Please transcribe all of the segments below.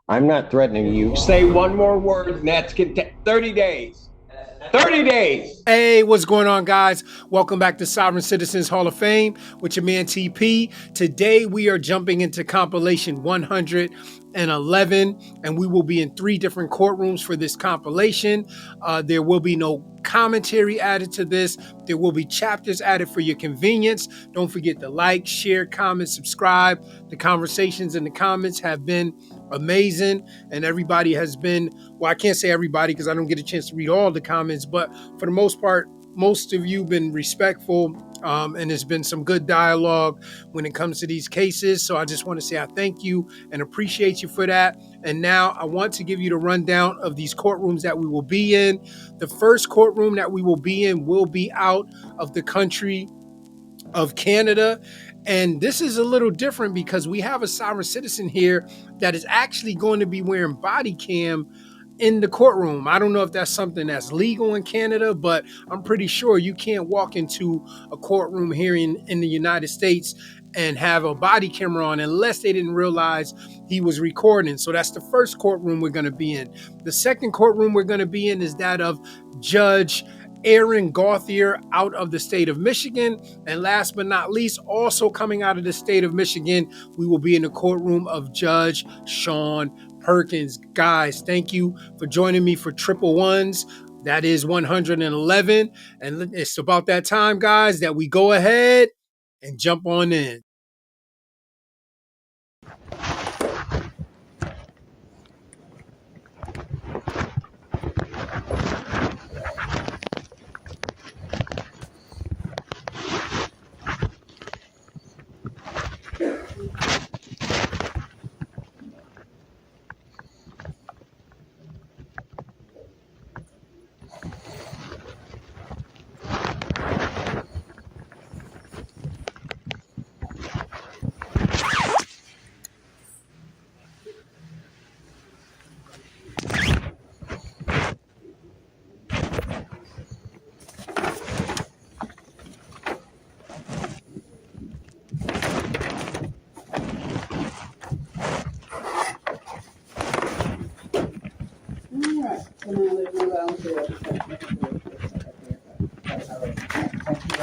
I'm not threatening you. Say one more word, and that's 30 days. 30 days. Hey, what's going on, guys? Welcome back to Sovereign Citizens Hall of Fame with your man TP. Today, we are jumping into compilation 111, and we will be in 3 different courtrooms for this compilation. There will be no commentary added to this. There will be chapters added for your convenience. Don't forget to like, share, comment, subscribe. The conversations in the comments have been amazing, and everybody has been, well, I can't say everybody because I don't get a chance to read all the comments, but for the most part, most of you have been respectful, and there's been some good dialogue when it comes to these cases. So I just want to say I thank you and appreciate you for that. And now I want to give you the rundown of these courtrooms that we will be in. The first courtroom that we will be in will be out of the country of Canada. And this is a little different because we have a sovereign citizen here that is actually going to be wearing body cam in the courtroom. I don't know if that's something that's legal in Canada, but I'm pretty sure you can't walk into a courtroom here in the United States and have a body camera on unless they didn't realize he was recording. So that's the first courtroom we're going to be in. The second courtroom we're going to be in is that of Judge Aaron Gauthier out of the state of Michigan. And last but not least, also coming out of the state of Michigan, we will be in the courtroom of Judge Sean Perkins. Guys, thank you for joining me for Triple Ones. That is 111. And it's about that time, guys, that we go ahead and jump on in.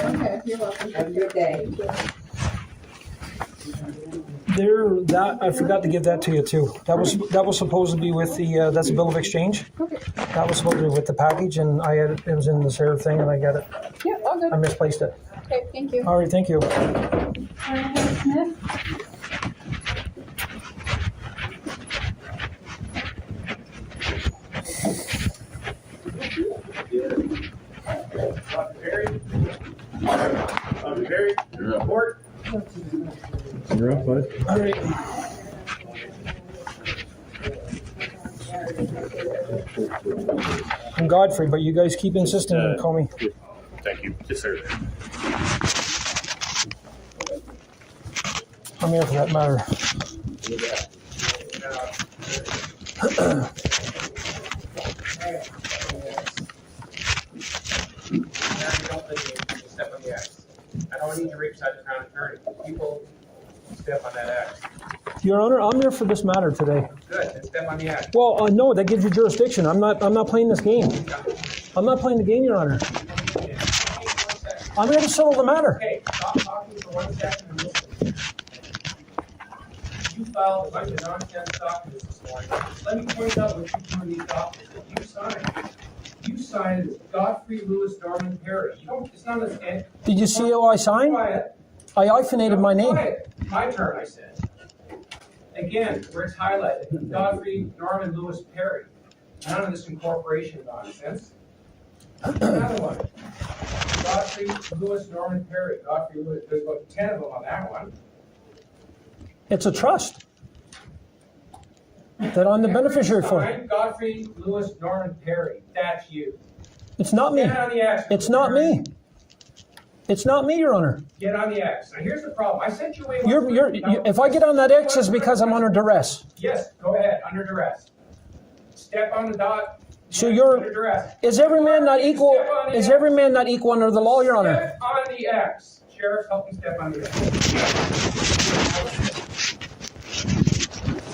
Okay, you're welcome. Have a good day. That I forgot to give that to you too. That was supposed to be with the that's a bill of exchange. Okay. That was supposed to be with the package, and it was in the Sarah thing, and I got it. Yeah, all good. I misplaced it. Okay, thank you. All right, thank you. Smith. Report. You're up, bud. All right. I'm Godfrey, but you guys keep insisting and call me. Thank you. Yes, sir. I'm here for that matter. I don't need to reach out to Crown Attorney. People step on that axe. Your Honor, I'm here for this matter today. Good. Then step on the axe. Well, no, that gives you jurisdiction. I'm not playing this game. I'm not playing the game, Your Honor. I'm here to settle the matter. Okay, stop talking for 1 second and listen. You filed a bunch of nonsense documents this morning. Let me point out what you do in these documents that you signed. You signed Godfrey Lewis Norman Perry. You don't, it's not a... Did you see how I signed? Quiet. I hyphenated my name. Quiet. My turn, I said. Again, where it's highlighted, Godfrey Norman Lewis Perry. None of this incorporation nonsense. Another one. Godfrey Lewis Norman Perry. Godfrey Lewis, there's about 10 of them on that one. It's a trust that I'm the beneficiary for. Signed Godfrey Lewis Norman Perry. That's you. It's not me. Get on the axe. It's not me. It's not me, Your Honor. Get on the axe. Now here's the problem. I sent you away. If I get on that X, it's because I'm under duress. Yes, go ahead. Under duress. Step on the dot. So under duress. is every man not equal? Is every man not equal under the law, Your Honor? Step on the X. Sheriff, help me step on the X.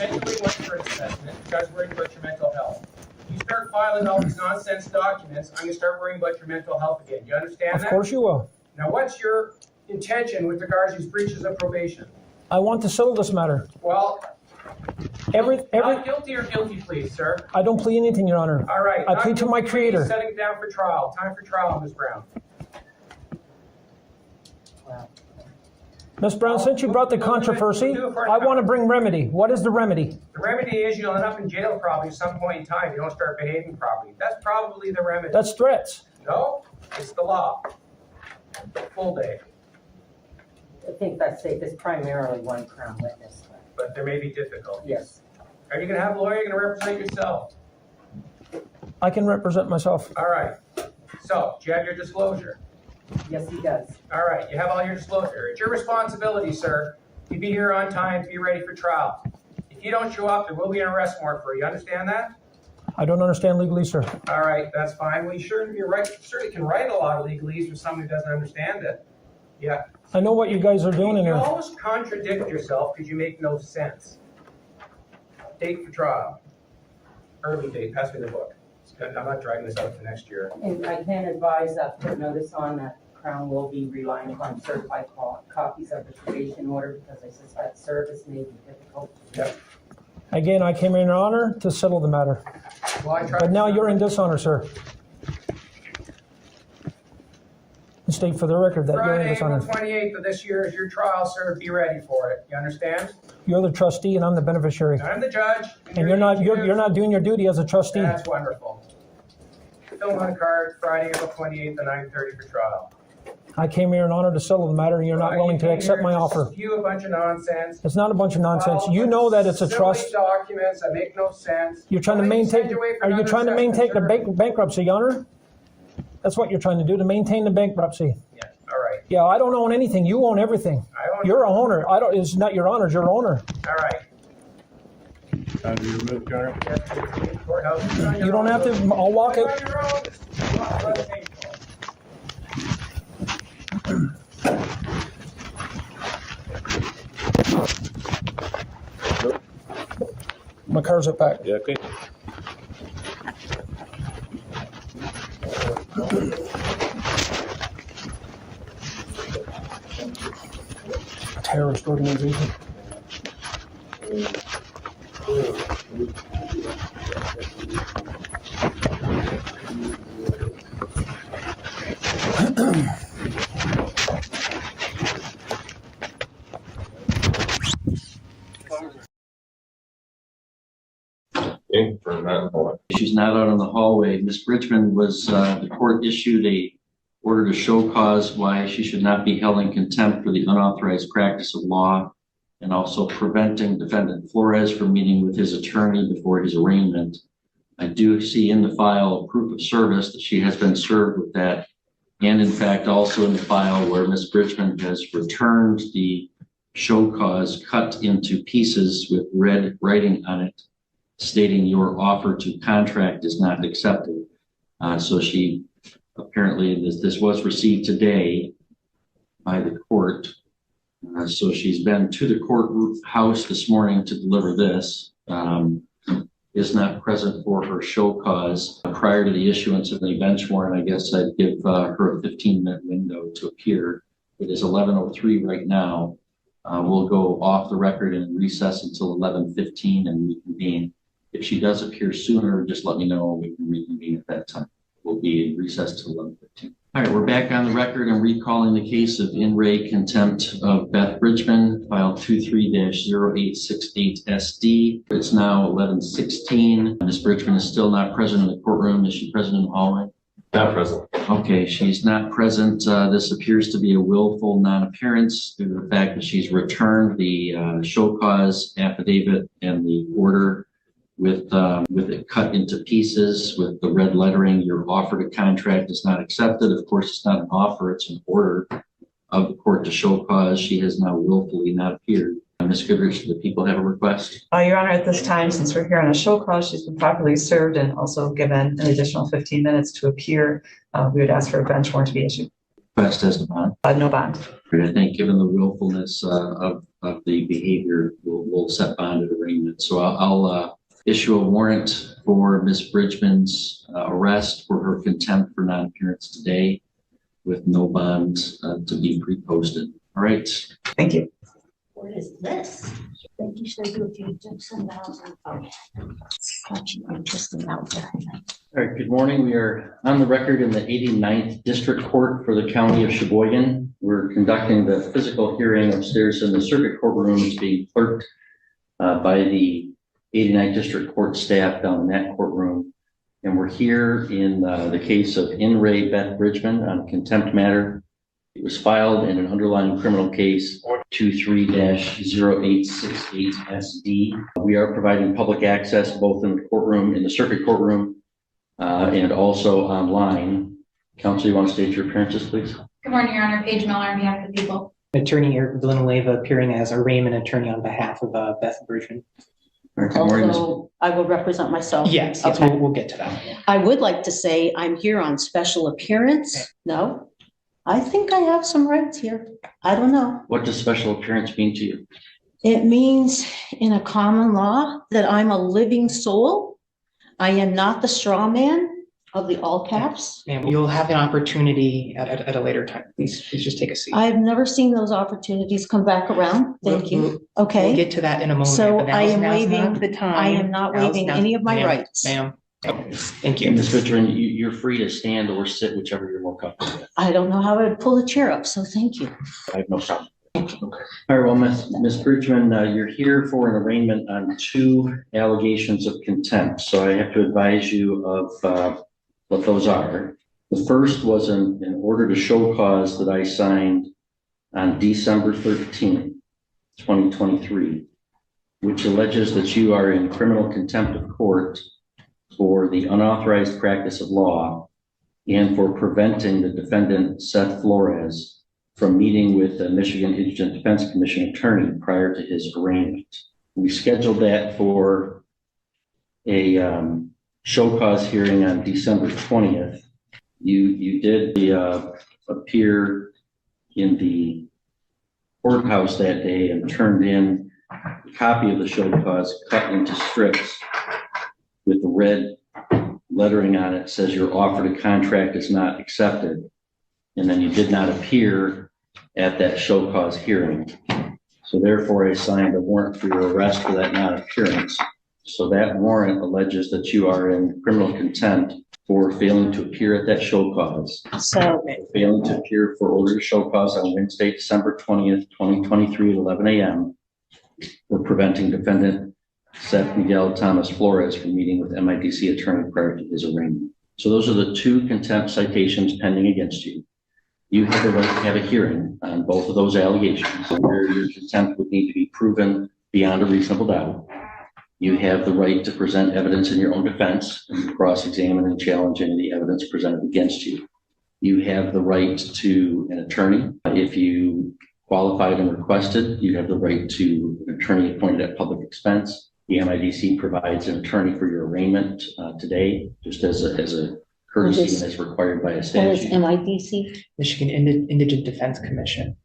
Essentially, what separate assessment because I'm worrying about your mental health. You start filing all these nonsense documents, I'm going to start worrying about your mental health again. Do you understand that? Of course you will. Now, what's your intention with regards to these breaches of probation? I want to settle this matter. Well, Every not guilty or guilty, please, sir. I don't plead anything, Your Honor. All right. I plead to my Not guilty, Creator. please, setting down for trial. Time for trial, Ms. Brown. Ms. Brown, since you brought the controversy, I want to bring remedy. What is the remedy? The remedy is you'll end up in jail probably at some point in time. You don't start behaving properly. That's probably the remedy. That's threats. No, it's the law. Full day. I think that's safe. It's primarily one Crown witness. But there may be difficulties. Yes. Are you going to have a lawyer? You're going to represent yourself. I can represent myself. All right. So, do you have your disclosure? Yes, he does. All right. You have all your disclosure. It's your responsibility, sir, to be here on time, to be ready for trial. If you don't show up, there will be an arrest warrant for you. Understand that? I don't understand legalese, sir. All right. That's fine. Well, you certainly can write a lot of legalese for someone who doesn't understand it. Yeah. I know what you guys are doing in You here. always contradict yourself because you make no sense. Date for trial. Early date. Pass me the book. I'm not dragging this out for next year. And I can advise that put notice on that Crown will be relying upon certified copies of the probation order because I suspect service may be difficult. Yep. Again, I came in your honor to settle the matter. Well, I tried. But now you're in dishonor, sir. State for the record that you're in Friday, April dishonor. 28th of this year is your trial, sir. Be ready for it. You understand? You're the trustee and I'm the beneficiary. I'm the judge. And you're not doing your duty as a trustee. That's wonderful. Fill on card Friday, April 28th at 9:30 for trial. I came here in honor to settle the matter and you're not willing to accept my offer. Spew a bunch of nonsense. It's not a bunch of nonsense. You know that it's a trust. Silly documents that make no sense. You're trying to maintain, are you trying to maintain the bankruptcy, Your Honor? That's what you're trying to do, to maintain the bankruptcy. Yeah, all right. Yeah, I don't own anything. You own everything. I own You're a owner. It's not your honor, it's your owner. All right. Time to be removed, Your Honor. Courthouse. You're on your You don't own. have to, I'll walk You're it. on your own. Wow, that's painful. My car's up back. Yeah, okay. Terrorist organization. Okay, for that. She's not out in the hallway. Ms. Bridgman was, the court issued a order to show cause why she should not be held in contempt for the unauthorized practice of law and also preventing defendant Flores from meeting with his attorney before his arraignment. I do see in the file a proof of service that she has been served with that. And in fact, also in the file where Ms. Bridgman has returned the show cause cut into pieces with red writing on it, stating your offer to contract is not accepted. So she apparently, this was received today by the court. So she's been to the courthouse this morning to deliver this. Is not present for her show cause. Prior to the issuance of the bench warrant, I guess I'd give her a 15-minute window to appear. It is 11:03 right now. We'll go off the record and recess until 11:15 and reconvene. If she does appear sooner, just let me know and we can reconvene at that time. We'll be in recess till 11:15. All right, we're back on the record and recalling the case of in re contempt of Beth Bridgman, file 23-0868SD. It's now 11:16. Ms. Bridgman is still not present in the courtroom. Is she present in the hallway? Not present. Okay, she's not present. This appears to be a willful non-appearance due to the fact that she's returned the show cause affidavit and the order with it cut into pieces with the red lettering. Your offer to contract is not accepted. Of course, it's not an offer, it's an order of the court to show cause. She has now willfully not appeared. Ms. Goodrich, do the people have a request? Your Honor, at this time, since we're here on a show cause, she's been properly served and also given an additional 15 minutes to appear. We would ask for a bench warrant to be issued. Request as to bond. No bond. I think given the willfulness of of the behavior, we'll set bond at arraignment. So I'll issue a warrant for Ms. Bridgman's arrest for her contempt for non-appearance today with no bond to be pre-posted. All right. Thank you. What is this? Thank you, sir. If you took some dollars. Such an interesting outfit. All right, good morning. We are on the record in the 89th District Court for the County of Sheboygan. We're conducting the physical hearing upstairs in the circuit courtroom. It's being clerked by the 89th District Court staff down in that courtroom. And we're here in the case of In Re Beth Bridgman on contempt matter. It was filed in an underlying criminal case 23-0868SD. We are providing public access both in the courtroom, in the circuit courtroom, and also online. Counsel, you want to state your appearances, please? Good morning, Your Honor. Paige Miller on behalf of the people. Attorney Eric Villanueva appearing as arraignment attorney on behalf of Beth Bridgman. Right, good morning, Also, I will represent myself. Yes, Okay. we'll get to that. I would like to say I'm here on special appearance. No, I think I have some rights here. I don't know. What does special appearance mean to you? It means in a common law that I'm a living soul. I am not the straw man of the all caps. And you'll have an opportunity at a later time. Please just take a seat. I've never seen those opportunities come back around. Thank you. We'll Okay. get to that in a moment. So but I am now's waiving, not the time. I am not waiving any of my Ma'am, rights. Ma'am, thank you. Ms. Bridgman, you're free to stand or sit, whichever you're more comfortable with. I don't know how I would pull the chair up, so thank you. I have no problem. Okay. All right, well, Ms. Bridgman, you're here for an arraignment on 2 allegations of contempt. So I have to advise you of what those are. The first was an order to show cause that I signed on December 13th, 2023, which alleges that you are in criminal contempt of court for the unauthorized practice of law and for preventing the defendant, Seth Flores, from meeting with the Michigan Indigent Defense Commission attorney prior to his arraignment. We scheduled that for a show cause hearing on December 20th. You did appear in the courthouse that day and turned in a copy of the show cause cut into strips with the red lettering on it says your offer to contract is not accepted. And then you did not appear at that show cause hearing. So therefore I signed a warrant for your arrest for that non-appearance. So that warrant alleges that you are in criminal contempt for failing to appear at that show cause. So Failing to appear for order to show cause on Wednesday, December 20th, 2023 at 11 a.m. for preventing defendant Seth Miguel Thomas Flores from meeting with MIDC attorney prior to his arraignment. So those are the 2 contempt citations pending against you. You have the right to have a hearing on both of those allegations where your contempt would need to be proven beyond a reasonable doubt. You have the right to present evidence in your own defense and cross-examine and challenge any of the evidence presented against you. You have the right to an attorney. If you qualified and requested, you have the right to an attorney appointed at public expense. The MIDC provides an attorney for your arraignment today, just as a courtesy and as required by a what is statute. MIDC? Michigan Indigent Defense Commission.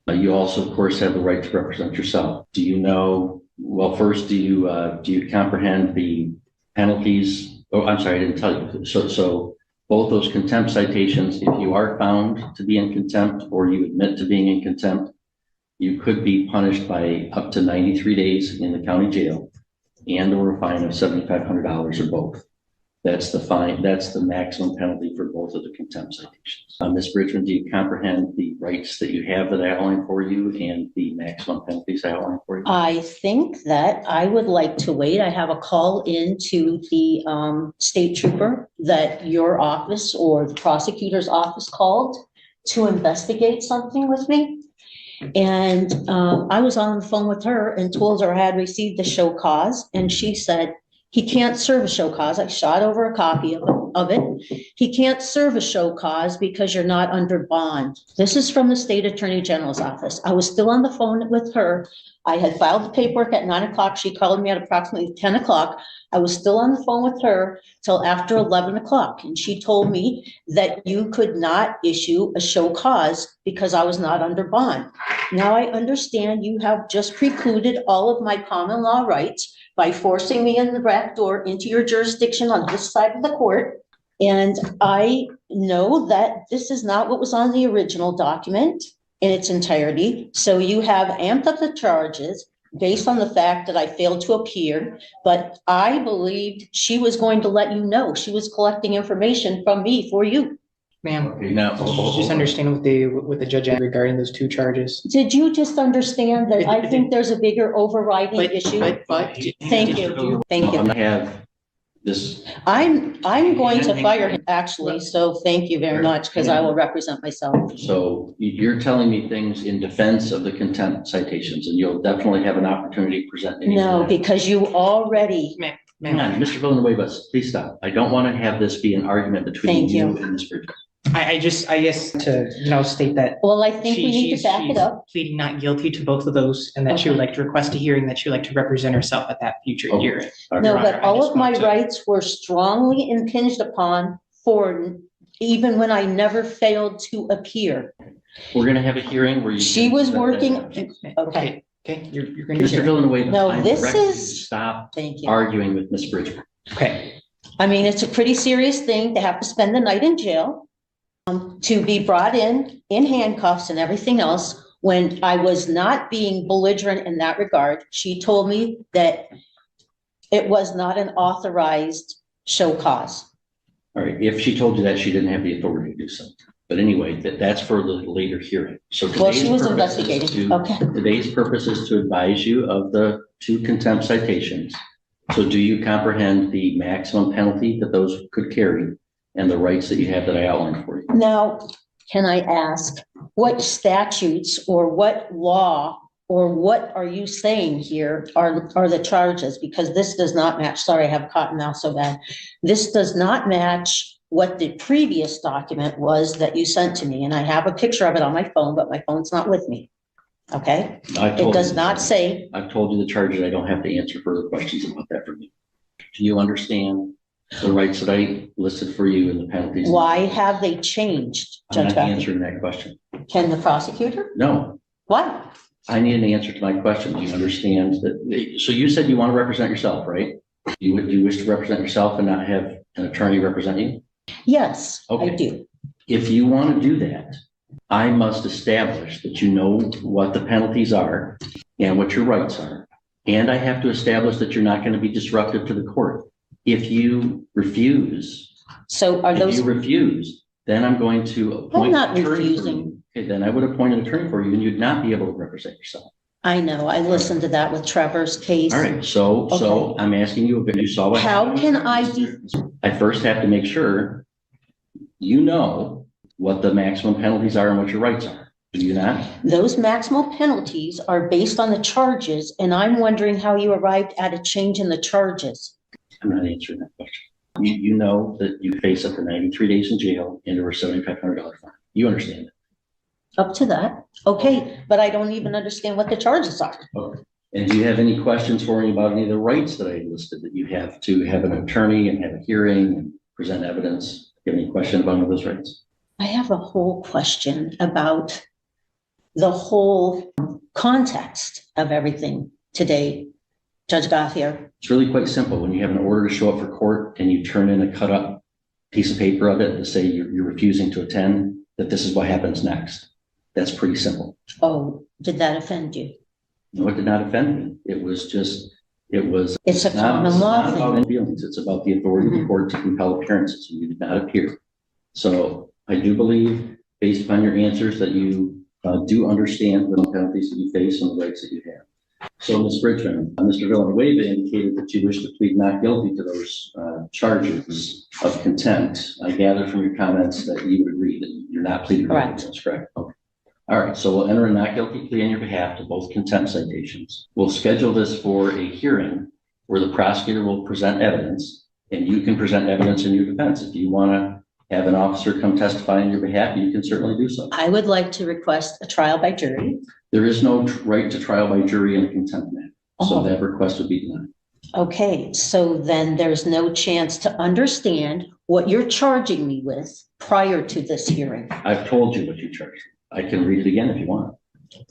You also, of course, have the right to represent yourself. Do you know, well, first, do you comprehend the penalties? Oh, I'm sorry, I didn't tell you. So both those contempt citations, if you are found to be in contempt or you admit to being in contempt, you could be punished by up to 93 days in the county jail and or a fine of $7,500 or both. That's the fine. That's the maximum penalty for both of the contempt citations. Ms. Bridgman, do you comprehend the rights that you have that I outlined for you and the maximum penalties I outlined for you? I think that I would like to wait. I have a call into the state trooper that your office or the prosecutor's office called to investigate something with me. And I was on the phone with her and told her I had received the show cause, and she said, he can't serve a show cause. I shot over a copy of it. He can't serve a show cause because you're not under bond. This is from the state attorney general's office. I was still on the phone with her I had filed the paperwork at 9 o'clock. She called me at approximately 10 o'clock. I was still on the phone with her till after 11 o'clock. And she told me that you could not issue a show cause because I was not under bond. Now I understand you have just precluded all of my common law rights by forcing me in the back door into your jurisdiction on this side of the court. And I know that this is not what was on the original document in its entirety. So you have amped up the charges based on the fact that I failed to appear, but I believed she was going to let you know. She was collecting information from me for you. Ma'am, Now, just understand what the judge asked regarding those two charges. Did you just understand that I think there's a bigger overriding issue? Thank you. Thank you. I have this. I'm going to fire him, actually, so thank you very much, because I will represent myself. So you're telling me things in defense of the contempt citations, and you'll definitely have an opportunity to present. No, because you already. Hang on, Mr. Villanueva, please stop. I don't want to have this be an argument between you and Ms. Bridges. I guess to, state that. Well, I think we need to back it up. Pleading not guilty to both of those, and that she would like to request a hearing, that she would like to represent herself at that future hearing. No, but all of my rights were strongly impinged upon for even when I never failed to appear. We're going to have a hearing where you. She was working. Okay. Okay, you're going to. Mr. Villanueva, no, I'm this directing you to is. Stop Thank you. arguing with Ms. Bridges. Okay. I mean, it's a pretty serious thing to have to spend the night in jail, to be brought in handcuffs and everything else. When I was not being belligerent in that regard, she told me that it was not an authorized show cause. All right, if she told you that, she didn't have the authority to do so. But anyway, that's for the later hearing. So well, she was investigating. Okay. Today's purpose is to advise you of the two contempt citations. So do you comprehend the maximum penalty that those could carry and the rights that you have that I outlined for you? Now, can I ask what statutes or what law or what are you saying here are the charges? Because this does not match. Sorry, I have cotton mouth so bad. This does not match what the previous document was that you sent to me. And I have a picture of it on my phone, but my phone's not with me. Okay. It does not say. I've told you the charges. I don't have to answer further questions about that from you. Do you understand the rights that I listed for you and the penalties? Why have they changed, Judge I'm not Gauthier? answering that question. Can the prosecutor? No. Why? I need an answer to my question. Do you understand that? So you said you want to represent yourself, right? You wish to represent yourself and not have an attorney represent you? Yes, okay. I do. If you want to do that, I must establish that you know what the penalties are and what your rights are. And I have to establish that you're not going to be disruptive to the court. If you refuse, if you refuse, then I'm going to appoint an attorney. Refusing. Okay, then I would appoint an attorney for you and you'd not be able to represent yourself. I know. I listened to that with Trevor's case. All right. So I'm asking you, if you saw what how can I I first have to make sure you know what the maximum penalties are and what your rights are. Do you not? Those maximum penalties are based on the charges, and I'm wondering how you arrived at a change in the charges. I'm not answering that question. You know that you face up to 93 days in jail and over a $7,500 fine. You understand it. Up to that. Okay, but I don't even understand what the charges are. Okay. And do you have any questions for me about any of the rights that I listed, that you have to have an attorney and have a hearing and present evidence? Do you have any question about any of those rights? I have a whole question about the whole context of everything today, Judge Gauthier. It's really quite simple. When you have an order to show up for court and you turn in a cut up piece of paper of it to say you're refusing to attend, that this is what happens next. That's pretty simple. Oh, did that offend you? No, it did not offend me. It's a common law thing. Feelings. It's about the authority of the court to compel appearances. You did not appear. So I do believe, based upon your answers, that you do understand the penalties that you face and the rights that you have. So, Ms. Bridgman, Mr. Villanueva indicated that you wish to plead not guilty to those charges of contempt. I gather from your comments that you would agree that you're not pleading guilty. That's correct. Okay. All right. So we'll enter a not guilty plea on your behalf to both contempt citations. We'll schedule this for a hearing where the prosecutor will present evidence, and you can present evidence in your defense. If you want to have an officer come testify on your behalf, you can certainly do so. I would like to request a trial by jury. There is no right to trial by jury in a contempt matter, so Oh. that request would be denied. Okay, so then there's no chance to understand what you're charging me with prior to this hearing. I've told you what you charged. I can read it again if you want.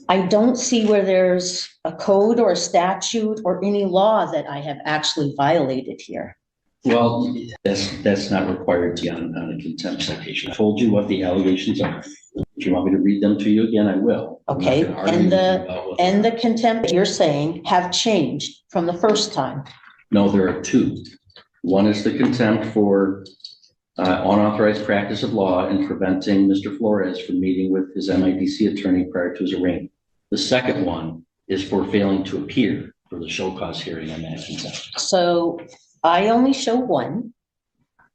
I don't see where there's a code or a statute or any law that I have actually violated here. Well, that's not required to be on a contempt citation. I told you what the allegations are. If you want me to read them to you again, I will. I'm not Okay, gonna argue and with you about what they and are. the contempt you're saying have changed from the first time. No, there are two. One is the contempt for unauthorized practice of law and preventing Mr. Flores from meeting with his MIDC attorney prior to his arraignment. The second one is for failing to appear for the show cause hearing on that contempt. So I only show one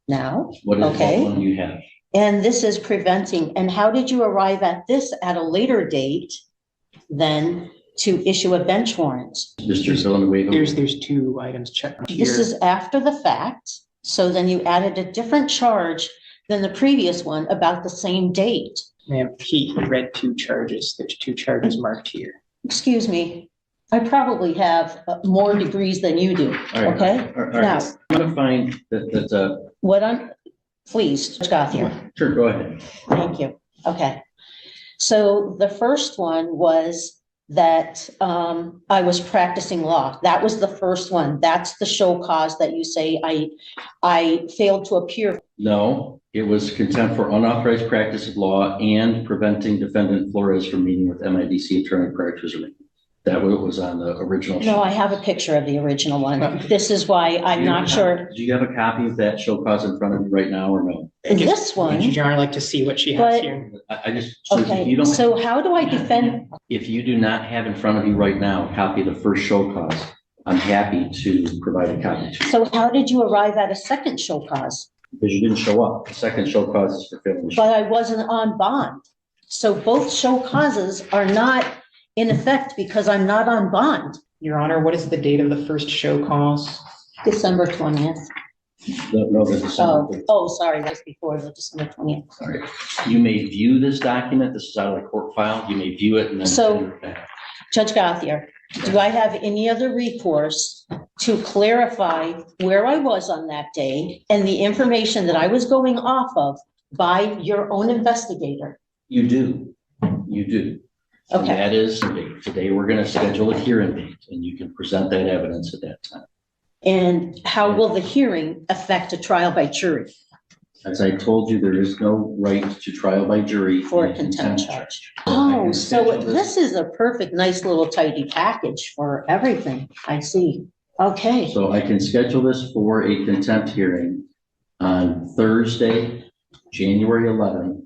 now. What is Okay. the one you have? And this is preventing, and how did you arrive at this at a later date than to issue a bench warrant? Mr. Villanueva? There's two items checked here. This is after the fact, so then you added a different charge than the previous one about the same date. Ma'am, he read two charges. There's two charges marked here. Excuse me, I probably have more degrees than you do, All right. okay? All right. Now, I'm gonna find that, what I'm, please, Judge Gauthier. sure, go ahead. Thank you. Okay. So the first one was that I was practicing law. That was the first one. That's the show cause that you say I failed to appear. No, it was contempt for unauthorized practice of law and preventing defendant Flores from meeting with MIDC attorney prior to his arraignment. That was on the original. No, I have a picture of the original one. This is why I'm not sure. Do you have a copy of that show cause in front of you right now or no? This one, Would you I'd like to see what she has But- here? I just, so if you okay, don't, so how do I defend? if you do not have in front of you right now a copy of the first show cause, I'm happy to provide a copy to you. So how did you arrive at a second show cause? Because you didn't show up. The second show cause is for failing to show. But I wasn't on bond. So both show causes are not in effect because I'm not on bond. Your Honor, what is the date of the first show cause? December 20th. No, the December. Sorry, that's before the December 20th. Sorry. You may view this document. This is out of the court file. You may view it and then. So- send it back. Judge Gauthier, do I have any other recourse to clarify where I was on that day and the information that I was going off of by your own investigator? You do. You do. And Okay. that is, today we're going to schedule a hearing date and you can present that evidence at that time. And how will the hearing affect a trial by jury As I told you, there is no right to trial by jury. for in a contempt charge? I Oh, can so schedule this is a perfect, nice little tidy package for everything. I see. Okay, So I can schedule this for a contempt hearing on Thursday, January 11th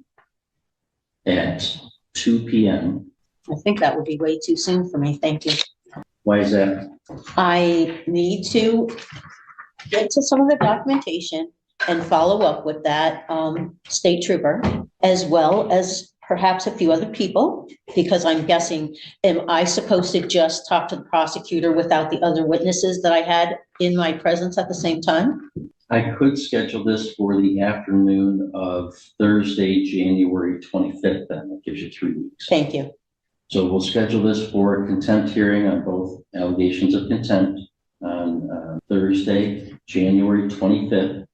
at 2 p.m. I think that would be way too soon for me. Thank you. Why is that? I need to get to some of the documentation and follow up with that state trooper, as well as perhaps a few other people, because I'm guessing, am I supposed to just talk to the prosecutor without the other witnesses that I had in my presence at the same time? I could schedule this for the afternoon of Thursday, January 25th, then. That gives you 3 weeks. Thank you. So we'll schedule this for a contempt hearing on both allegations of contempt on Thursday, January 25th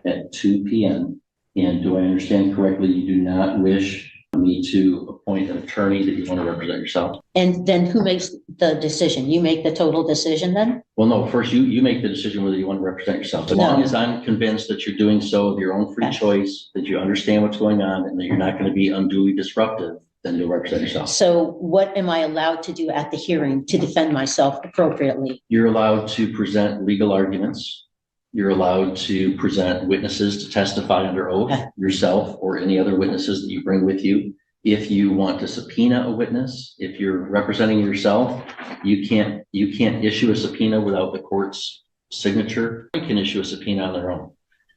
at 2 p.m. And do I understand correctly, you do not wish me to appoint an attorney that you want to represent yourself? And then who makes the decision? You make the total decision then? Well, no, first you make the decision whether you want to represent yourself. As No. long as I'm convinced that you're doing so of your own free Okay. choice, that you understand what's going on and that you're not going to be unduly disruptive, then you'll represent yourself. So what am I allowed to do at the hearing to defend myself appropriately? You're allowed to present legal arguments. You're allowed to present witnesses to testify under oath, Okay. yourself or any other witnesses that you bring with you. If you want to subpoena a witness, if you're representing yourself, you can't issue a subpoena without the court's signature. You can issue a subpoena on their own.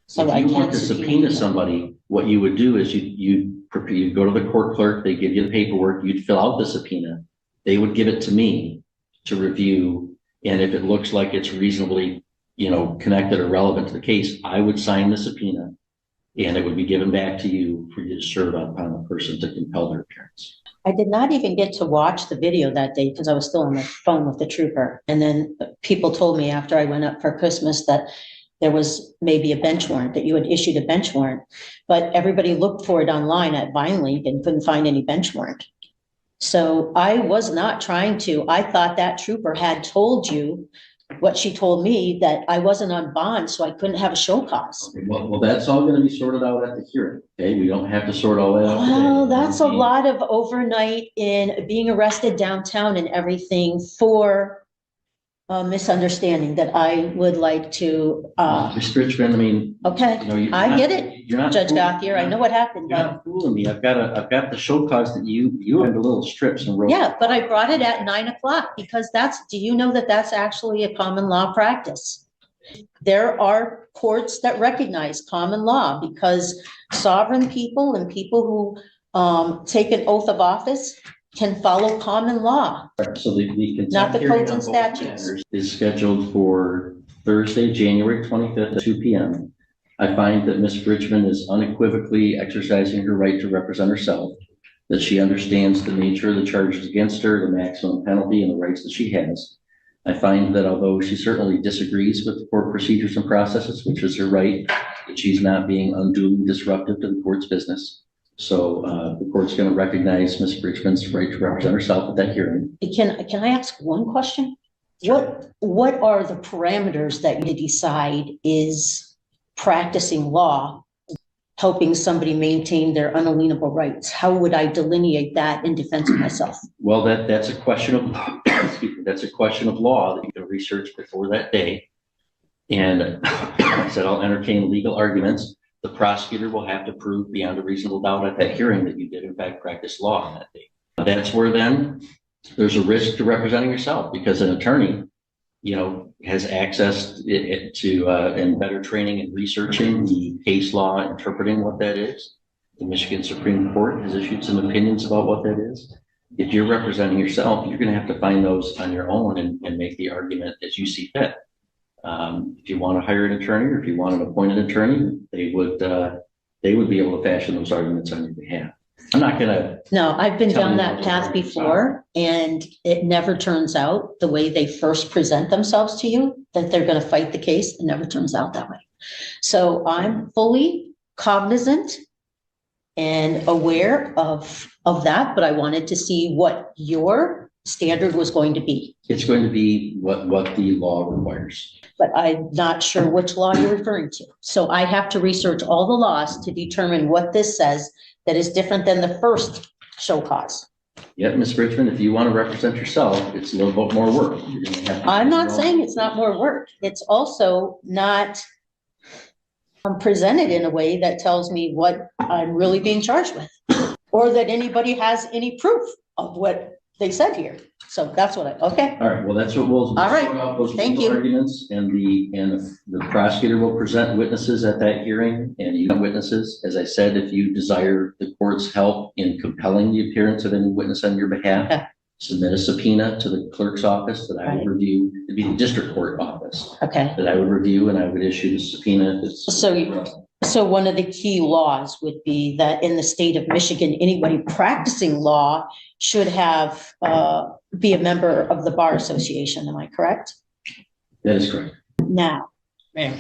So I If you want can't to subpoena somebody, what you would do is you go to the court clerk, they give you the paperwork, you'd fill out the subpoena. They would give it to me to review. And if it looks like it's reasonably, connected or relevant to the case, I would sign the subpoena. and it would be given back to you for you to serve upon the person to compel their appearance. I did not even get to watch the video that day because I was still on the phone with the trooper. And then people told me after I went up for Christmas that there was maybe a bench warrant, that you had issued a bench warrant, but everybody looked for it online at VineLink and couldn't find any bench warrant. So I was not trying to. I thought that trooper had told you what she told me, that I wasn't on bond, so I couldn't have a show cause. Okay, well, that's all going to be sorted out at the hearing. Okay, we don't have to sort all that out today. Well, that's a lot of overnight in being arrested downtown and everything for a misunderstanding that I would like to, Ms. Richmond, I mean, okay, you know, I get it, you're not Judge fooling- Gauthier, I know what happened, You're but not fooling me. I've got the show cause that you had the little strips and wrote. yeah, but I brought it at 9 o'clock because do you know that that's actually a common law practice? There are courts that recognize common law because sovereign people and people who take an oath of office can follow common law. So the Not the contempt hearing codes on and both statutes. matters is scheduled for Thursday, January 25th at 2 p.m. I find that Ms. Bridgman is unequivocally exercising her right to represent herself, that she understands the nature of the charges against her, the maximum penalty, and the rights that she has. I find that although she certainly disagrees with the court procedures and processes, which is her right, that she's not being unduly disruptive to the court's business. So the court's going to recognize Ms. Bridgman's right to represent herself at that hearing. Can I ask one question? What are the parameters that you decide is practicing law, helping somebody maintain their unalienable rights? How would I delineate that in defense of myself? Well, that's a question of excuse me, that's a question of law that you can research before that day. And I said I'll entertain legal arguments. The prosecutor will have to prove beyond a reasonable doubt at that hearing that you did in fact practice law on that day. That's where then there's a risk to representing yourself, because an attorney, you know, has access to and better training in researching the case law, interpreting what that is. The Michigan Supreme Court has issued some opinions about what that is. If you're representing yourself, you're going to have to find those on your own and make the argument as you see fit. If you want to hire an attorney, or if you want an appointed attorney, they would be able to fashion those arguments on your behalf. I'm not going to. No, I've been down that path before, and it never turns out the way they first present themselves to you, that they're going to fight the case. It never turns out that way. So I'm fully cognizant and aware of that, but I wanted to see what your standard was going to be. It's going to be what the law requires. But I'm not sure which law you're referring to. So I have to research all the laws to determine what this says that is different than the first show cause. Yeah, Ms. Richmond, if you want to represent yourself, it's a little bit more work. You're going to have to I'm not saying it's not more work. It's also not presented in a way that tells me what I'm really being charged with, or that anybody has any proof of what they said here. So that's what okay. All right, well, that's what we'll all right. sort out those Thank legal you. arguments, and the prosecutor will present witnesses at that hearing, and you have witnesses. As I said, if you desire the court's help in compelling the appearance of any witness on your behalf, okay, submit a subpoena to the clerk's office that I would review. It'd be the district court office. Okay. That I would review, and I would issue the subpoena. So one of the key laws would be that in the state of Michigan, anybody practicing law should have be a member of the Bar Association. Am I correct? That is correct. Now, Ma'am,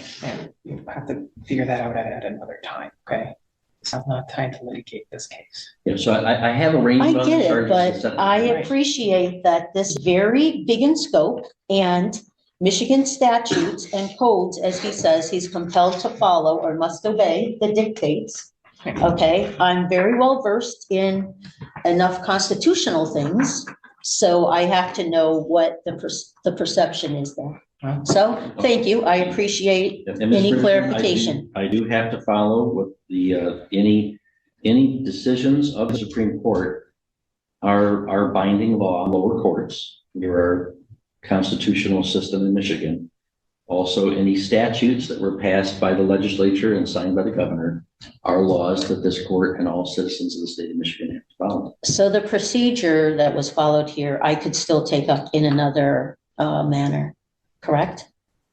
you have to figure that out at another time, okay? It's not time to litigate this case. Yeah, so I have arranged. I get it, but I appreciate that this very big in scope, and Michigan statutes and codes, as he says, he's compelled to follow or must obey the dictates. Okay, I'm very well versed in enough constitutional things, so I have to know what the perception is there. So thank you. I appreciate any clarification. I do have to follow what the any decisions of the Supreme Court are binding law, lower courts. There are constitutional system in Michigan. Also, any statutes that were passed by the legislature and signed by the governor are laws that this court and all citizens of the state of Michigan have to follow. So the procedure that was followed here, I could still take up in another manner, correct?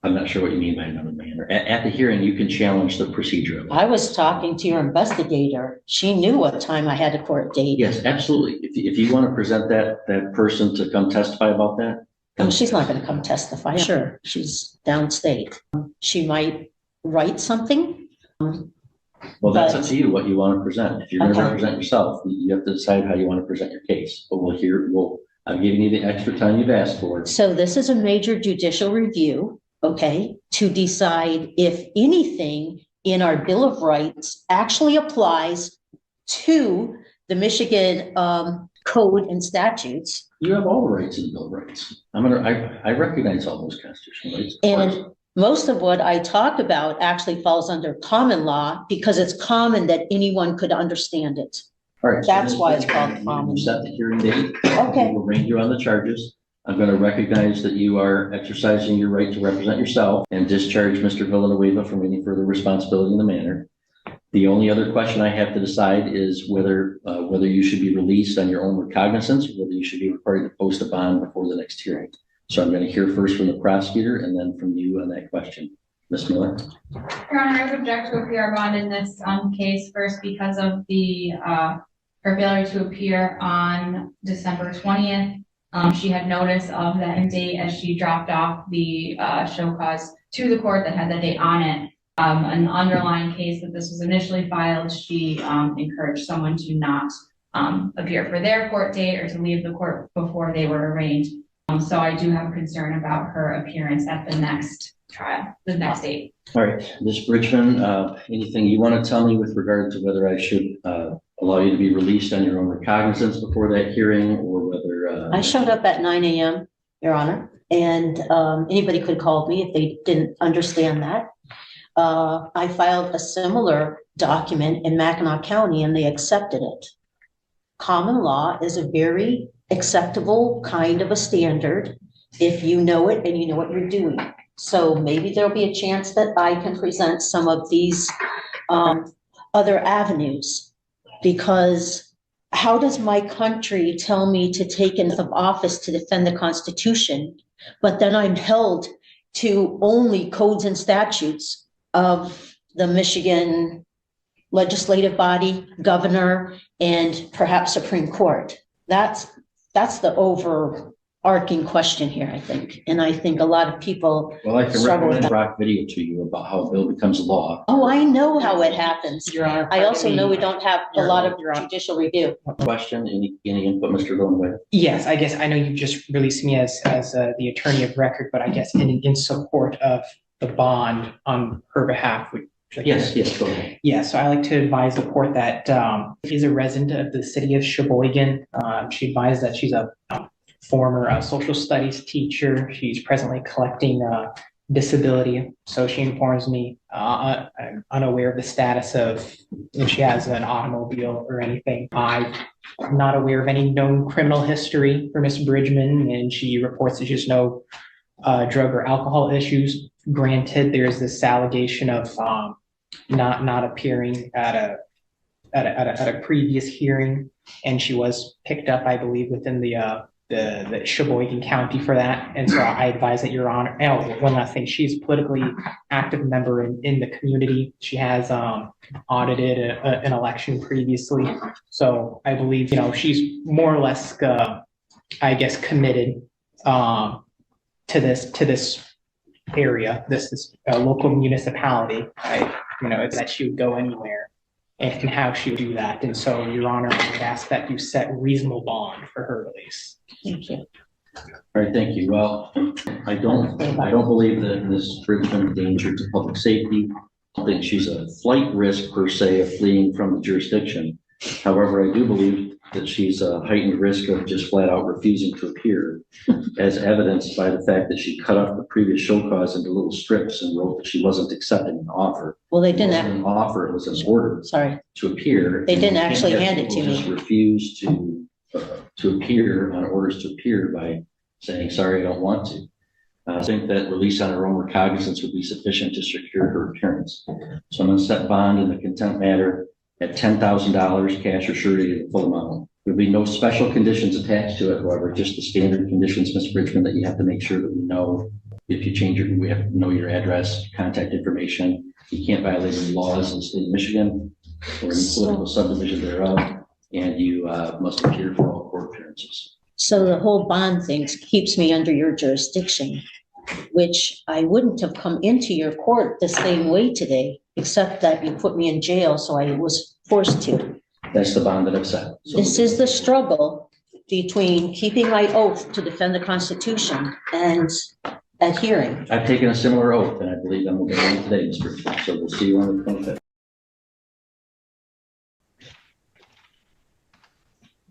I'm not sure what you mean by another manner. At the hearing, you can challenge the procedure of it. I was talking to your investigator. She knew what time I had a court date. Yes, absolutely. If you want to present that person to come testify about that. Oh, she's not going to come testify. Sure, she's downstate. She might write something. Well, that's up to you, what you want to present. If you're going to Okay. represent yourself, you have to decide how you want to present your case. But I'm giving you the extra time you've asked for. So this is a major judicial review, okay, to decide if anything in our Bill of Rights actually applies to the Michigan code and statutes. You have all the rights in the Bill of Rights. I recognize all those constitutional rights. And most of what I talk about actually falls under common law because it's common that anyone could understand it. All right. That's why it's called common. Set the hearing date. Okay. We'll arraign you on the charges. I'm going to recognize that you are exercising your right to represent yourself and discharge Mr. Villanueva from any further responsibility in the matter. The only other question I have to decide is whether you should be released on your own recognizance, or whether you should be required to post a bond before the next hearing. So I'm going to hear first from the prosecutor and then from you on that question. Ms. Miller? Your Honor, I would object to a PR bond in this case first because of her failure to appear on December 20th. She had notice of that date as she dropped off the show cause to the court that had the date on it. An underlying case that this was initially filed, she encouraged someone to not appear for their court date or to leave the court before they were arraigned. So I do have a concern about her appearance at the next trial, the next date. All right, Ms. Bridgman, anything you want to tell me with regard to whether I should allow you to be released on your own recognizance before that hearing, or whether... I showed up at 9 a.m., Your Honor, and anybody could have called me if they didn't understand that. I filed a similar document in Mackinac County and they accepted it. Common law is a very acceptable kind of a standard if you know it and you know what you're doing. So maybe there'll be a chance that I can present some of these other avenues, because how does my country tell me to take an oath of office to defend the Constitution, but then I'm held to only codes and statutes of the Michigan legislative body, governor, and perhaps Supreme Court? That's the overarching question here, I think. And I think a lot of people Well, I can struggle with recommend a that. rock video to you about how a bill becomes law. Oh, I know how it happens. Your Honor, I also know we don't have a lot of Your Honor. judicial review. Question, any input, Mr. Villanueva? Yes, I guess I know you just released me as the attorney of record, but I guess in support of the bond on her behalf, Yes, go ahead. Yeah, so I like to advise the court that she's a resident of the city of Sheboygan. She advised that she's a former social studies teacher. She's presently collecting disability. So she informs me I'm unaware of the status of if she has an automobile or anything. I'm not aware of any known criminal history for Miss Bridgman, and she reports that she has no drug or alcohol issues. Granted, there's this allegation of not appearing at a previous hearing, and she was picked up, I believe, within the Sheboygan County for that. And so I advise that Your Honor. Oh, one last thing: she's a politically active member in the community. She has audited an election previously, so I believe she's more or less, I guess, committed to this area, this local municipality. It's that she would go anywhere and how she would do that. And so, Your Honor, I would ask that you set reasonable bond for her release. Thank you. All right, thank you. Well, I don't believe that Ms. Bridgman is a danger to public safety. I don't think she's a flight risk per se of fleeing from the jurisdiction. However, I do believe that she's a heightened risk of just flat out refusing to appear, as evidenced by the fact that she cut up the previous show cause into little strips and wrote that she wasn't accepting an offer. Well, they It wasn't didn't. an offer, it was an order Sorry. to appear. They didn't And you actually can't have hand it people to just me. refuse to appear on orders to appear by saying, sorry, I don't want to. I think that release on her own recognizance would be sufficient to secure her appearance. So I'm going to set bond in the contempt matter at $10,000 cash or surety to the full amount. There'll be no special conditions attached to it, however, just the standard conditions, Ms. Bridgman, that you have to make sure that we know If you change your, we have to know your address, contact information. You can't violate any laws in the state of Michigan or any political subdivision thereof, and you must appear for all court appearances. So the whole bond thing keeps me under your jurisdiction, which I wouldn't have come into your court the same way today, except that you put me in jail, so I was forced to. That's the bond that I've set. So this is the struggle between keeping my oath to defend the Constitution and adhering. I've taken a similar oath, and I believe I'm going to go on today, Mr. Richmond. So we'll see you on the 25th.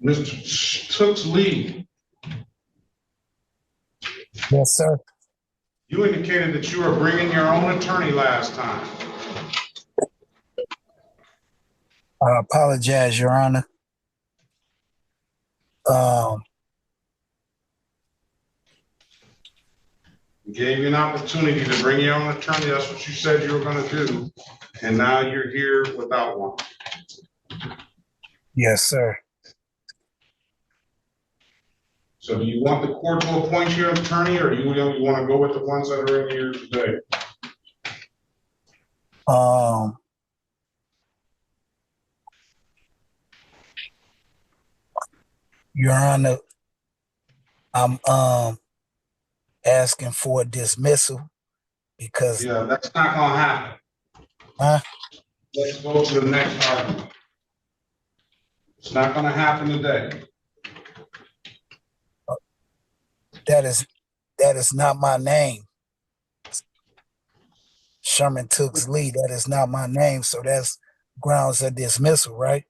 Mr. Tooks Lee. Yes, sir. You indicated that you were bringing your own attorney last time. I apologize, Your Honor. We gave you an opportunity to bring your own attorney. That's what you said you were going to do. And now you're here without one. Yes, sir. So do you want the court to appoint your attorney, or do you want to go with the ones that are in here today? Your Honor, I'm asking for a dismissal because that's not gonna happen. Huh? Let's go to the next argument. It's not gonna happen today. that is not my name. Sherman Tooks Lee, that is not my name, so that's grounds of dismissal, right?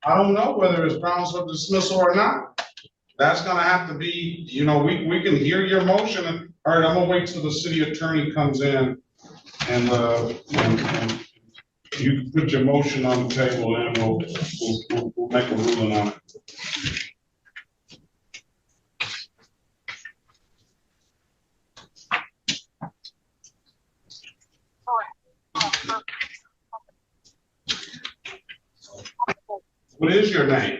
I don't know whether it's grounds of dismissal or not. That's gonna have to be, we can hear your motion. All right, I'm gonna wait till the city attorney comes in and you put your motion on the table and we'll make a ruling on it. What is your name?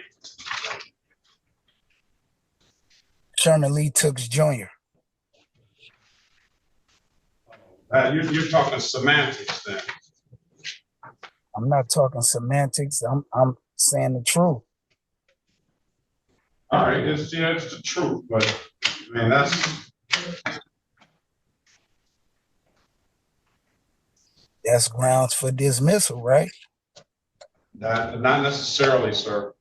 Sherman Lee Tooks Jr. You're talking semantics then. I'm not talking semantics. I'm saying the truth. All right, it's the truth, but I mean that's grounds for dismissal, right? Not necessarily, sir.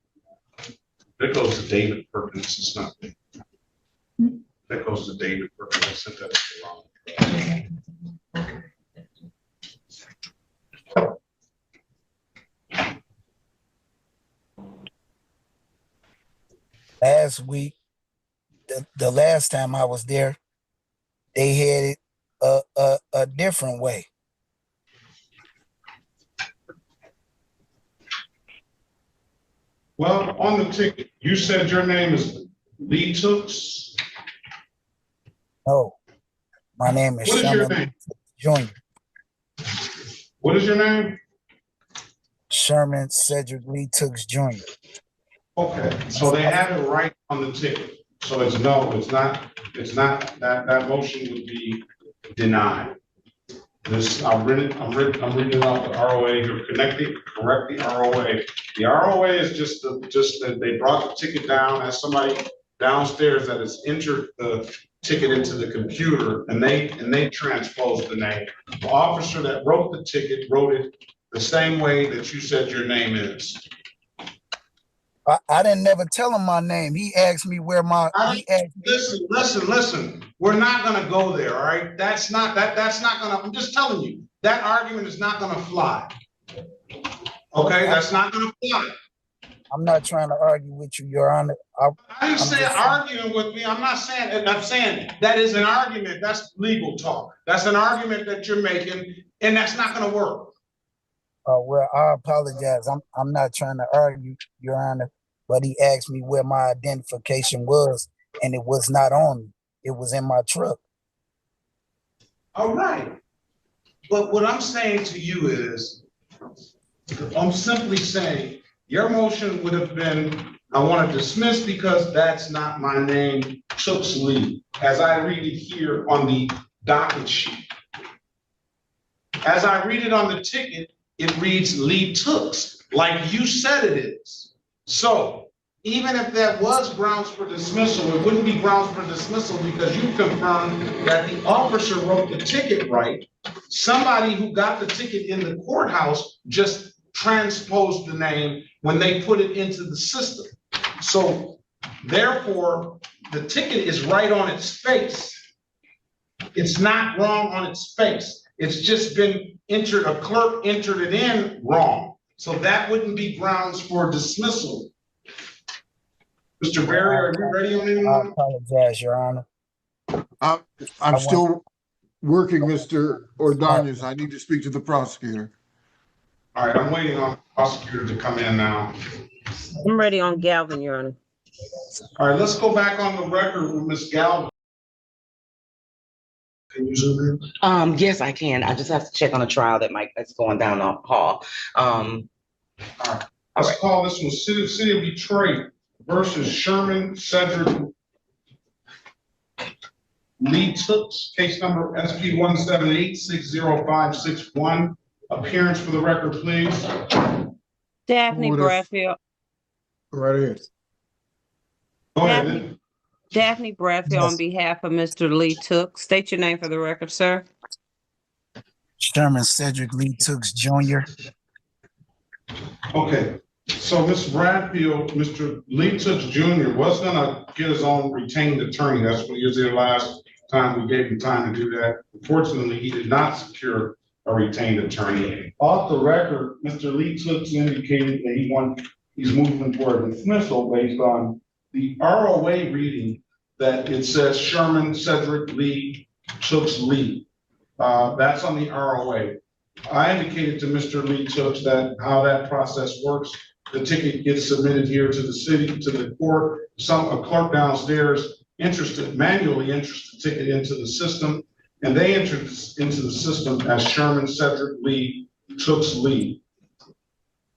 That goes to David Perkins. It's not me. That goes to David Perkins. I sent that to the wrong. Last week, the last time I was there, they had it a different way. Well, on the ticket, you said your name is Lee Tooks? No, my name is Sherman Jr. What is your name? Sherman Cedric Lee Tooks Jr. Okay, so they have it right on the ticket. So it's no, it's not, that motion would be denied. This, I'm reading off the ROA here, correct the ROA. The ROA is just that they brought the ticket down as somebody downstairs that has entered the ticket into the computer and they transposed the name. The officer that wrote the ticket wrote it the same way that you said your name is. I didn't never tell him my name. He asked me where my. Listen. We're not gonna go there. All right. That's not gonna. I'm just telling you that argument is not gonna fly. Okay, that's not gonna fly. I'm not trying to argue with you, Your Honor. I didn't say arguing with me. I'm not saying. I'm saying that is an argument. That's legal talk. That's an argument that you're making, and that's not gonna work. Well, I apologize. I'm not trying to argue, Your Honor. But he asked me where my identification was, and it was not on me. It was in my truck. All right. But what I'm saying to you is, I'm simply saying your motion would have been I want to dismiss because that's not my name, Tooks Lee, as I read it here on the docket sheet. As I read it on the ticket, it reads Lee Tooks, like you said it is. So even if that was grounds for dismissal, it wouldn't be grounds for dismissal because you confirmed that the officer wrote the ticket right. Somebody who got the ticket in the courthouse just transposed the name when they put it into the system. So therefore, the ticket is right on its face. It's not wrong on its face. It's just been entered, a clerk entered it in wrong. So that wouldn't be grounds for dismissal. Mr. Berry, are you ready on anyone? I apologize, Your Honor. I'm still working, Mr. Ordonez. I need to speak to the prosecutor. All right, I'm waiting on the prosecutor to come in now. I'm ready on Galvin, Your Honor. All right, let's go back on the record with Ms. Galvin. Can you zoom in? Yes, I can. I just have to check on a trial that's going down the hall. All right, let's call this one City of Detroit versus Sherman Cedric Lee Tooks, case number SP 178-60561. Appearance for the record, please. Daphne Bradfield. Right here. Go ahead. Daphne Bradfield on behalf of Mr. Lee Tooks. State your name for the record, sir. Sherman Cedric Lee Tooks Jr. Okay, so Ms. Bradfield, Mr. Lee Tooks Jr. was gonna get his own retained attorney. That's what he was there last time. We gave him time to do that. Unfortunately, he did not secure a retained attorney. Off the record, Mr. Lee Tooks indicated that he's moving for a dismissal based on the ROA reading that it says Sherman Cedric Lee Tooks Lee. That's on the ROA. I indicated to Mr. Lee Tooks that how that process works. The ticket gets submitted here to the city, to the court. A clerk downstairs manually enters the ticket into the system, and they enter into the system as Sherman Cedric Lee Tooks Lee.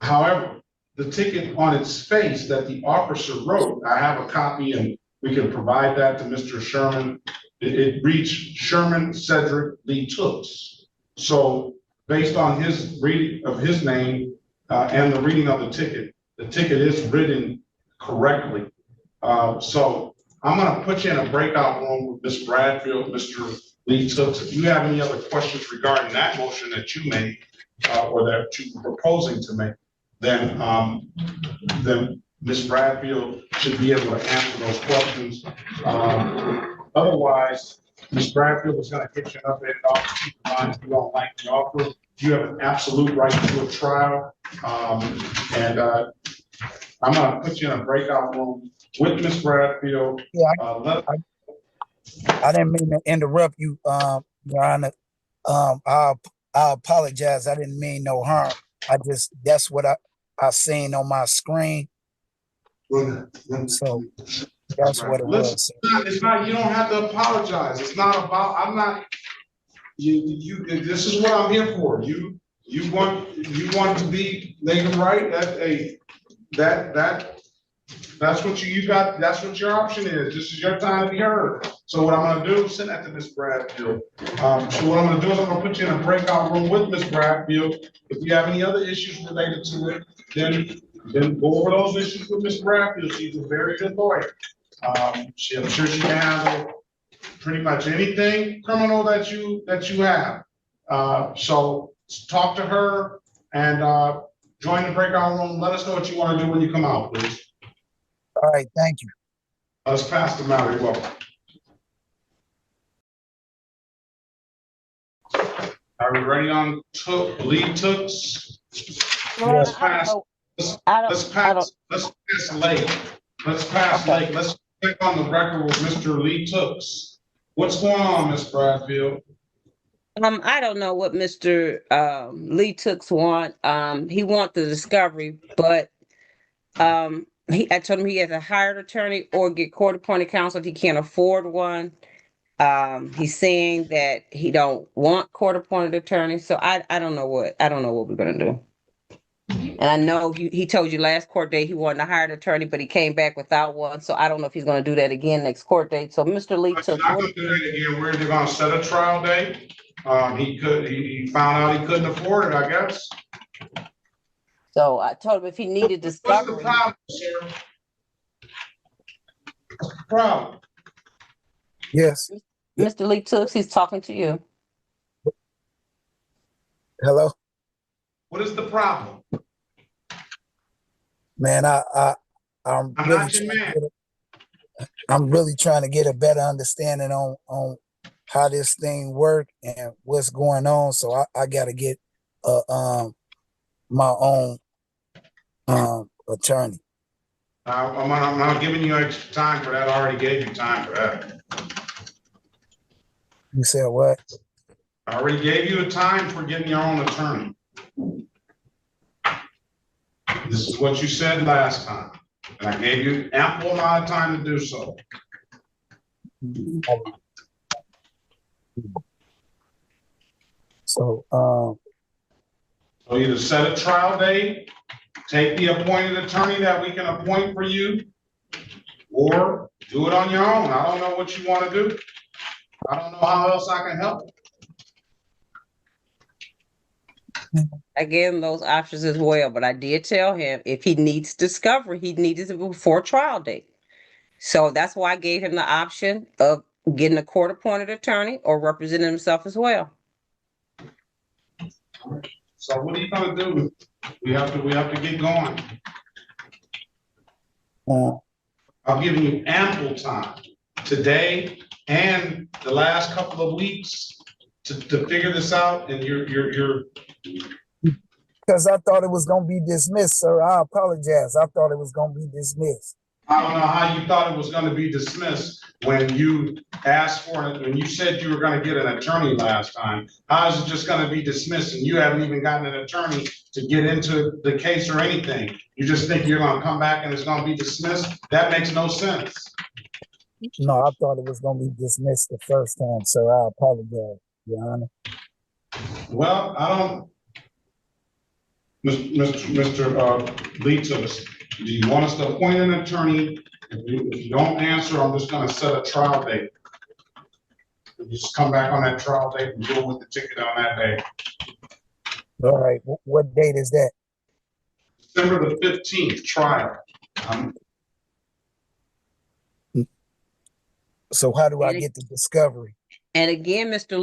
However, the ticket on its face that the officer wrote, I have a copy and we can provide that to Mr. Sherman. It reads Sherman Cedric Lee Tooks. So based on his reading of his name and the reading of the ticket is written correctly. So I'm gonna put you in a breakout room with Ms. Bradfield, Mr. Lee Tooks. If you have any other questions regarding that motion that you made or that you're proposing to make, then Ms. Bradfield should be able to answer those questions. Otherwise, Ms. Bradfield is going to get you an updated offer. Keep in mind, if you don't like the offer, you have an absolute right to a trial. I'm going to put you in a breakout room with Ms. Bradfield. Yeah, I didn't mean to interrupt you, Your Honor. I apologize. I didn't mean no harm. That's what I seen on my screen. So that's what it was. It's not, you don't have to apologize. It's not about, I'm not, this is what I'm here for. You want to be making right. That's what you got. That's what your option is. This is your time to be heard. So what I'm going to do, send that to Ms. Bradfield. So what I'm going to do is I'm going to put you in a breakout room with Ms. Bradfield. If you have any other issues related to it, then go over those issues with Ms. Bradfield. She's a very good lawyer. I'm sure she can handle pretty much anything criminal that you have. So talk to her and join the breakout room. Let us know what you want to do when you come out, please. All right, thank you. Let's pass the matter. You're welcome. Are we ready on Lee Tooks? Let's pass late. Let's pass late. Let's check on the record with Mr. Lee Tooks. What's going on, Ms. Bradfield? I don't know what Mr. Lee Tooks want. He wants the discovery, but I told him he has a hired attorney or get court-appointed counsel if he can't afford one. He's saying that he don't want court-appointed attorney. So I don't know what we're gonna do. And I know he told you last court date he wanted to hire an attorney, but he came back without one. So I don't know if he's gonna do that again next court date. So Mr. Lee He's took not gonna do that again. Where they're gonna set a trial date. He found out he couldn't afford it, I guess. So I told him if he needed What's discovery. the problem, sir? What's the problem? Yes. Mr. Lee Tooks, he's talking to you. Hello, What is the problem? man. I'm I'm really not your man. I'm really trying to get a better understanding on how this thing work and what's going on. So I got to get my own attorney. I'm not giving you extra time for that. I already gave you time for that. You said what? I already gave you the time for getting your own attorney. This is what you said last time, and I gave you ample amount of time to do so. So So either set a trial date, take the appointed attorney that we can appoint for you, or do it on your own. I don't know what you want to do. I don't know how else I can help. I gave him those options as well, but I did tell him if he needs discovery, he needs it before trial date. So that's why I gave him the option of getting a court-appointed attorney or representing himself as well. So what are you gonna do? We have to get going. I've given you ample time today and the last couple of weeks to figure this out, and you're. because I thought it was gonna be dismissed, sir. I apologize. I thought it was gonna be dismissed. I don't know how you thought it was gonna be dismissed when you asked for it, when you said you were gonna get an attorney last time. How is it just gonna be dismissed and you haven't even gotten an attorney to get into the case or anything? You just think you're gonna come back and it's gonna be dismissed? That makes no sense. No, I thought it was gonna be dismissed the first time, sir. I apologize, Your Honor. Well, I don't, Mr. Lee Tooks, do you want us to appoint an attorney? If you don't answer, I'm just gonna set a trial date. You just come back on that trial date and deal with the ticket on that day. All right, what date is that? December the 15th, trial. So how do I get the discovery? And again, Mr.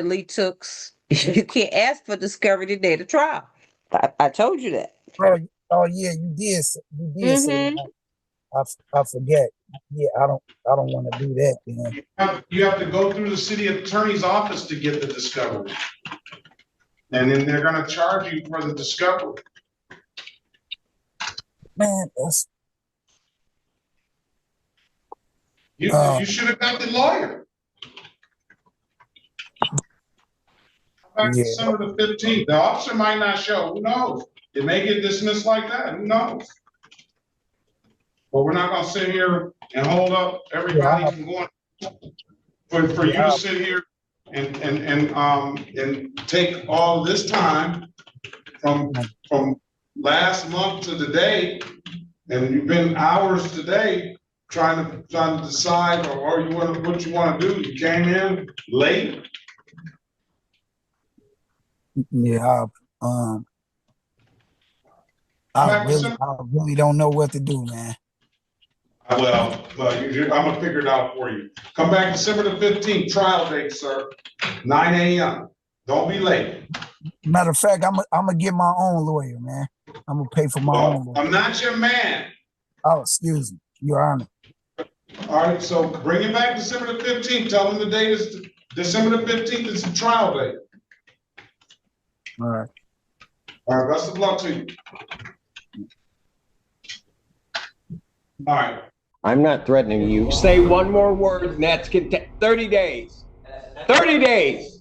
Lee Tooks, you can't ask for discovery the day of the trial. I told you that. Oh yeah, you did. You did say that. I forget. Yeah, I don't want to do that. Man. You have to go through the city attorney's office to get the discovery. And then they're gonna charge you for the discovery. Man, that's. You should have got the lawyer. Back Yeah. December the 15th. The officer might not show. Who knows? It may get dismissed like that. Who knows? But we're not gonna sit here and hold up everybody from going for you to sit here and take all this time from last month to today, and you've been hours today trying to decide or what you want to do. You came in late. Yeah, I really don't know what to do, man. Well, I'm gonna figure it out for you. Come back December the 15th, trial date, sir, 9 a.m. Don't be late. Matter of fact, I'm gonna get my own lawyer, man. I'm gonna pay for my own lawyer. I'm not your man. Oh, excuse me, Your Honor. All right, so bring it back December the 15th. Tell them the date is December the 15th is the trial date. All right. All right, best of luck to you. All right. I'm not threatening you. Say one more word and that's 30 days. 30 days.